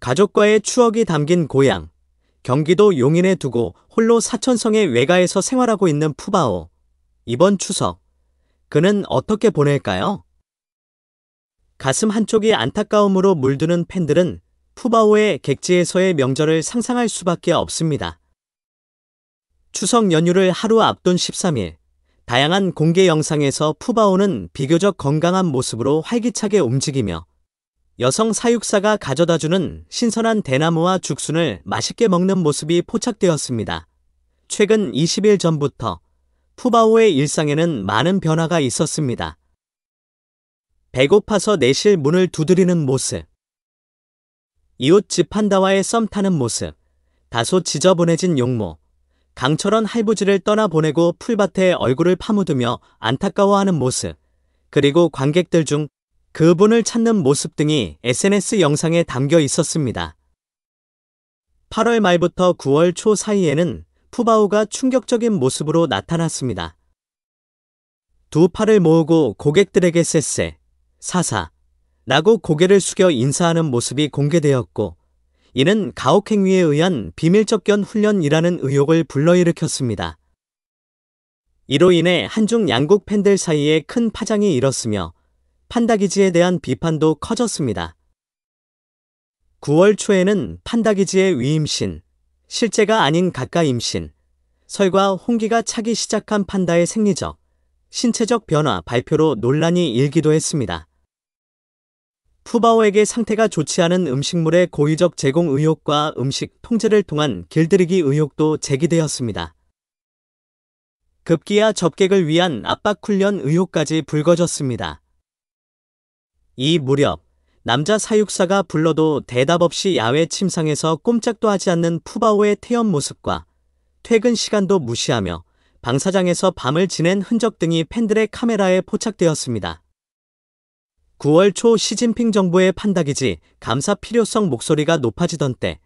가족과의 추억이 담긴 고향, 경기도 용인에 두고 홀로 사천성의 외가에서 생활하고 있는 푸바오. 이번 추석, 그는 어떻게 보낼까요? 가슴 한쪽이 안타까움으로 물드는 팬들은 푸바오의 객지에서의 명절을 상상할 수밖에 없습니다. 추석 연휴를 하루 앞둔 13일, 다양한 공개 영상에서 푸바오는 비교적 건강한 모습으로 활기차게 움직이며 여성 사육사가 가져다주는 신선한 대나무와 죽순을 맛있게 먹는 모습이 포착되었습니다. 최근 20일 전부터 푸바오의 일상에는 많은 변화가 있었습니다. 배고파서 내실 문을 두드리는 모습, 이웃 집 판다와의 썸 타는 모습, 다소 지저분해진 용모, 강철원 할부지를 떠나보내고 풀밭에 얼굴을 파묻으며 안타까워하는 모습, 그리고 관객들 중 그분을 찾는 모습 등이 SNS 영상에 담겨 있었습니다. 8월 말부터 9월 초 사이에는 푸바오가 충격적인 모습으로 나타났습니다. 두 팔을 모으고 고객들에게 쎄쎄, 사사, 라고 고개를 숙여 인사하는 모습이 공개되었고, 이는 가혹행위에 의한 비밀적견 훈련이라는 의혹을 불러일으켰습니다. 이로 인해 한중 양국 팬들 사이에 큰 파장이 일었으며 판다기지에 대한 비판도 커졌습니다. 9월 초에는 판다기지의 위임신, 실제가 아닌 가까 임신, 설과 홍기가 차기 시작한 판다의 생리적, 신체적 변화 발표로 논란이 일기도 했습니다. 푸바오에게 상태가 좋지 않은 음식물의 고의적 제공 의혹과 음식 통제를 통한 길들이기 의혹도 제기되었습니다. 급기야 접객을 위한 압박 훈련 의혹까지 불거졌습니다. 이 무렵 남자 사육사가 불러도 대답 없이 야외 침상에서 꼼짝도 하지 않는 푸바오의 태연 모습과 퇴근 시간도 무시하며 방사장에서 밤을 지낸 흔적 등이 팬들의 카메라에 포착되었습니다. 9월 초 시진핑 정부의 판다기지 감사 필요성 목소리가 높아지던 때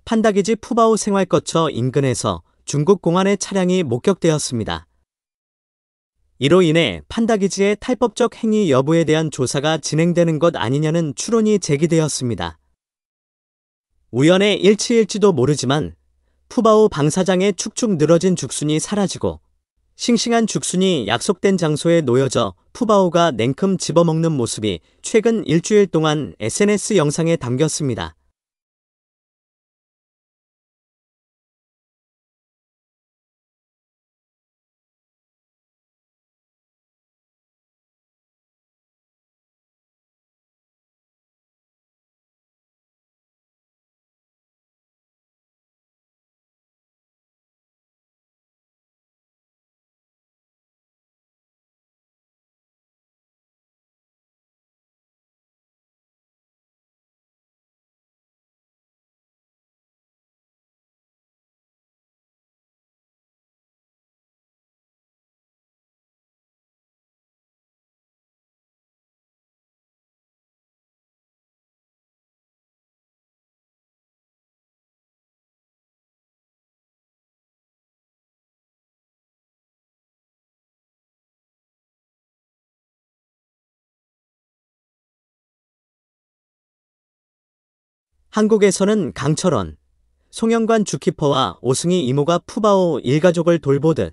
판다기지 푸바오 생활거처 인근에서 중국 공안의 차량이 목격되었습니다. 이로 인해 판다기지의 탈법적 행위 여부에 대한 조사가 진행되는 것 아니냐는 추론이 제기되었습니다. 우연의 일치일지도 모르지만 푸바오 방사장에 축축 늘어진 죽순이 사라지고 싱싱한 죽순이 약속된 장소에 놓여져 푸바오가 냉큼 집어먹는 모습이 최근 일주일 동안 SNS 영상에 담겼습니다. 한국에서는 강철원, 송영관 주키퍼와 오승희 이모가 푸바오 일가족을 돌보듯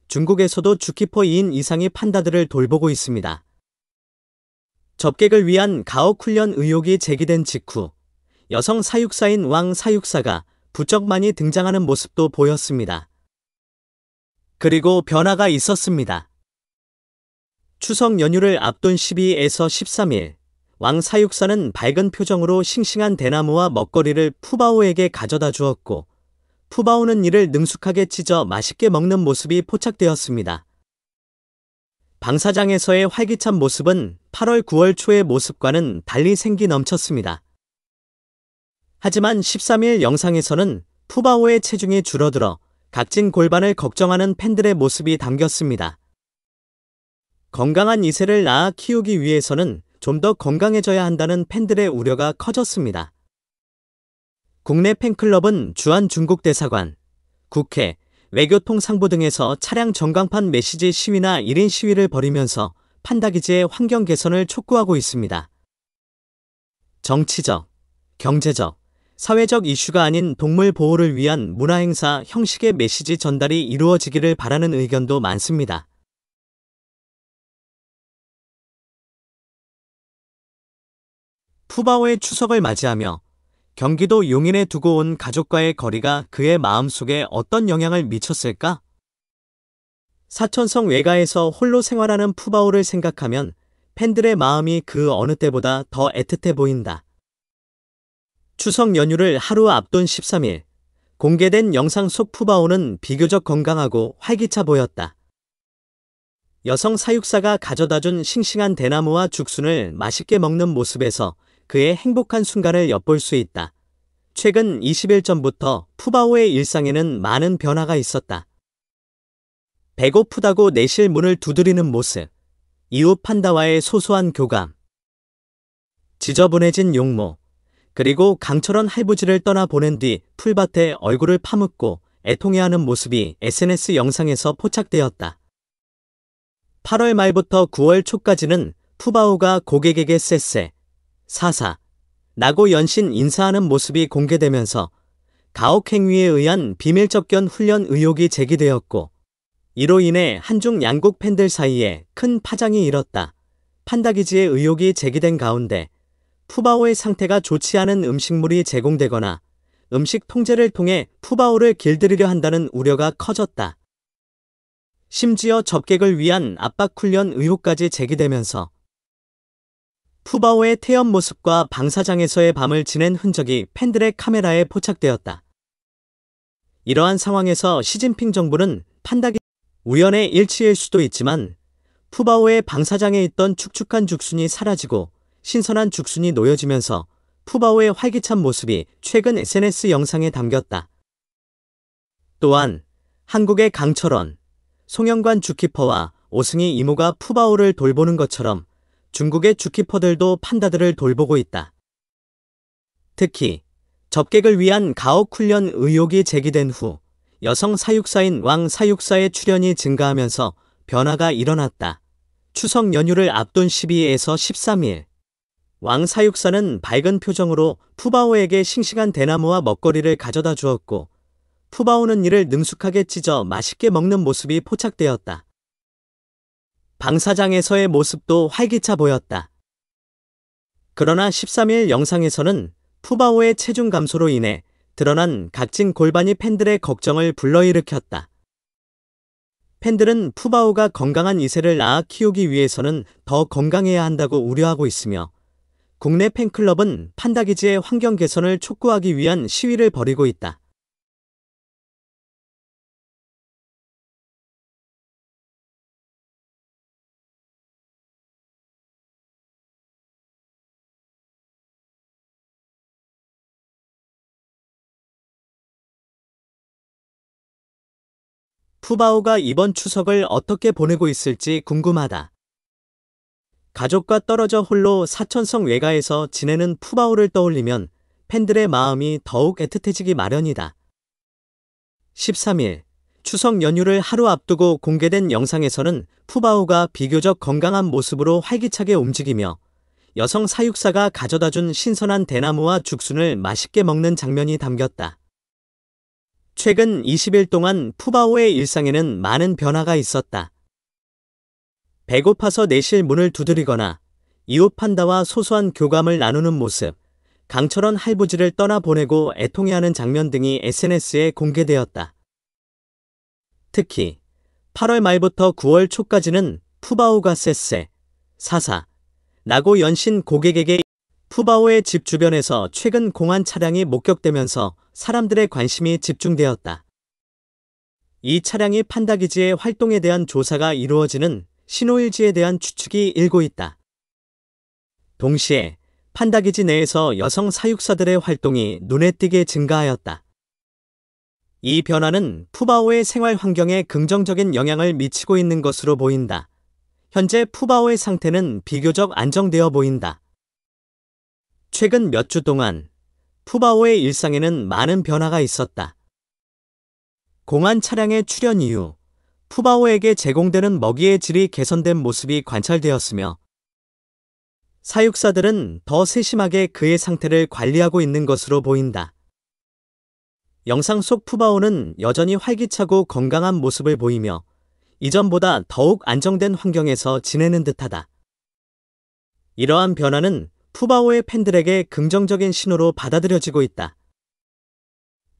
중국에서도 주키퍼 2인 이상이 판다들을 돌보고 있습니다. 접객을 위한 가혹 훈련 의혹이 제기된 직후 여성 사육사인 왕 사육사가 부쩍 많이 등장하는 모습도 보였습니다. 그리고 변화가 있었습니다. 추석 연휴를 앞둔 12에서 13일, 왕 사육사는 밝은 표정으로 싱싱한 대나무와 먹거리를 푸바오에게 가져다 주었고, 푸바오는 이를 능숙하게 찢어 맛있게 먹는 모습이 포착되었습니다. 방사장에서의 활기찬 모습은 8월 9월 초의 모습과는 달리 생기 넘쳤습니다. 하지만 13일 영상에서는 푸바오의 체중이 줄어들어 각진 골반을 걱정하는 팬들의 모습이 담겼습니다. 건강한 이세를 낳아 키우기 위해서는 좀 더 건강해져야 한다는 팬들의 우려가 커졌습니다. 국내 팬클럽은 주한 중국 대사관, 국회, 외교통 상부 등에서 차량 전광판 메시지 시위나 1인 시위를 벌이면서 판다기지의 환경 개선을 촉구하고 있습니다. 정치적, 경제적, 사회적 이슈가 아닌 동물 보호를 위한 문화행사 형식의 메시지 전달이 이루어지기를 바라는 의견도 많습니다. 푸바오의 추석을 맞이하며 경기도 용인에 두고 온 가족과의 거리가 그의 마음속에 어떤 영향을 미쳤을까? 사천성 외가에서 홀로 생활하는 푸바오를 생각하면 팬들의 마음이 그 어느 때보다 더 애틋해 보인다. 추석 연휴를 하루 앞둔 13일, 공개된 영상 속 푸바오는 비교적 건강하고 활기차 보였다. 여성 사육사가 가져다준 싱싱한 대나무와 죽순을 맛있게 먹는 모습에서 그의 행복한 순간을 엿볼 수 있다. 최근 20일 전부터 푸바오의 일상에는 많은 변화가 있었다. 배고프다고 내실 문을 두드리는 모습, 이웃 판다와의 소소한 교감, 지저분해진 용모, 그리고 강철원 할부지를 떠나 보낸 뒤 풀밭에 얼굴을 파묻고 애통해하는 모습이 SNS 영상에서 포착되었다. 8월 말부터 9월 초까지는 푸바오가 고객에게 쎄쎄, 사사, 나고 연신 인사하는 모습이 공개되면서 가혹행위에 의한 비밀접견 훈련 의혹이 제기되었고, 이로 인해 한중 양국 팬들 사이에 큰 파장이 일었다. 판다기지의 의혹이 제기된 가운데 푸바오의 상태가 좋지 않은 음식물이 제공되거나 음식 통제를 통해 푸바오를 길들이려 한다는 우려가 커졌다. 심지어 접객을 위한 압박훈련 의혹까지 제기되면서 푸바오의 태연 모습과 방사장에서의 밤을 지낸 흔적이 팬들의 카메라에 포착되었다. 이러한 상황에서 시진핑 정부는 판다기 우연의 일치일 수도 있지만 푸바오의 방사장에 있던 축축한 죽순이 사라지고 신선한 죽순이 놓여지면서 푸바오의 활기찬 모습이 최근 SNS 영상에 담겼다. 또한 한국의 강철원, 송영관 주키퍼와 오승희 이모가 푸바오를 돌보는 것처럼 중국의 주키퍼들도 판다들을 돌보고 있다. 특히 접객을 위한 가혹훈련 의혹이 제기된 후 여성 사육사인 왕 사육사의 출연이 증가하면서 변화가 일어났다. 추석 연휴를 앞둔 12일에서 13일, 왕 사육사는 밝은 표정으로 푸바오에게 싱싱한 대나무와 먹거리를 가져다 주었고, 푸바오는 이를 능숙하게 찢어 맛있게 먹는 모습이 포착되었다. 방사장에서의 모습도 활기차 보였다. 그러나 13일 영상에서는 푸바오의 체중 감소로 인해 드러난 각진 골반이 팬들의 걱정을 불러일으켰다. 팬들은 푸바오가 건강한 이세를 낳아 키우기 위해서는 더 건강해야 한다고 우려하고 있으며, 국내 팬클럽은 판다기지의 환경 개선을 촉구하기 위한 시위를 벌이고 있다. 푸바오가 이번 추석을 어떻게 보내고 있을지 궁금하다. 가족과 떨어져 홀로 사천성 외가에서 지내는 푸바오를 떠올리면 팬들의 마음이 더욱 애틋해지기 마련이다. 13일, 추석 연휴를 하루 앞두고 공개된 영상에서는 푸바오가 비교적 건강한 모습으로 활기차게 움직이며 여성 사육사가 가져다준 신선한 대나무와 죽순을 맛있게 먹는 장면이 담겼다. 최근 20일 동안 푸바오의 일상에는 많은 변화가 있었다. 배고파서 내실 문을 두드리거나 이웃 판다와 소소한 교감을 나누는 모습, 강철원 할부지를 떠나보내고 애통해하는 장면 등이 SNS에 공개되었다. 특히 8월 말부터 9월 초까지는 푸바오가 쎄쎄, 사사, 나고 연신 고객에게 푸바오의 집 주변에서 최근 공안 차량이 목격되면서 사람들의 관심이 집중되었다. 이 차량이 판다기지의 활동에 대한 조사가 이루어지는 신호일지에 대한 추측이 일고 있다. 동시에 판다기지 내에서 여성 사육사들의 활동이 눈에 띄게 증가하였다. 이 변화는 푸바오의 생활 환경에 긍정적인 영향을 미치고 있는 것으로 보인다. 현재 푸바오의 상태는 비교적 안정되어 보인다. 최근 몇 주 동안 푸바오의 일상에는 많은 변화가 있었다. 공안 차량의 출현 이후 푸바오에게 제공되는 먹이의 질이 개선된 모습이 관찰되었으며, 사육사들은 더 세심하게 그의 상태를 관리하고 있는 것으로 보인다. 영상 속 푸바오는 여전히 활기차고 건강한 모습을 보이며 이전보다 더욱 안정된 환경에서 지내는 듯하다. 이러한 변화는 푸바오의 팬들에게 긍정적인 신호로 받아들여지고 있다.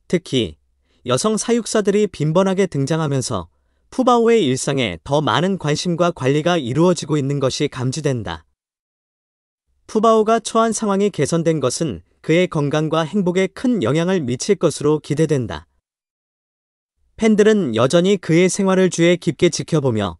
특히 여성 사육사들이 빈번하게 등장하면서 푸바오의 일상에 더 많은 관심과 관리가 이루어지고 있는 것이 감지된다. 푸바오가 처한 상황이 개선된 것은 그의 건강과 행복에 큰 영향을 미칠 것으로 기대된다. 팬들은 여전히 그의 생활을 주의 깊게 지켜보며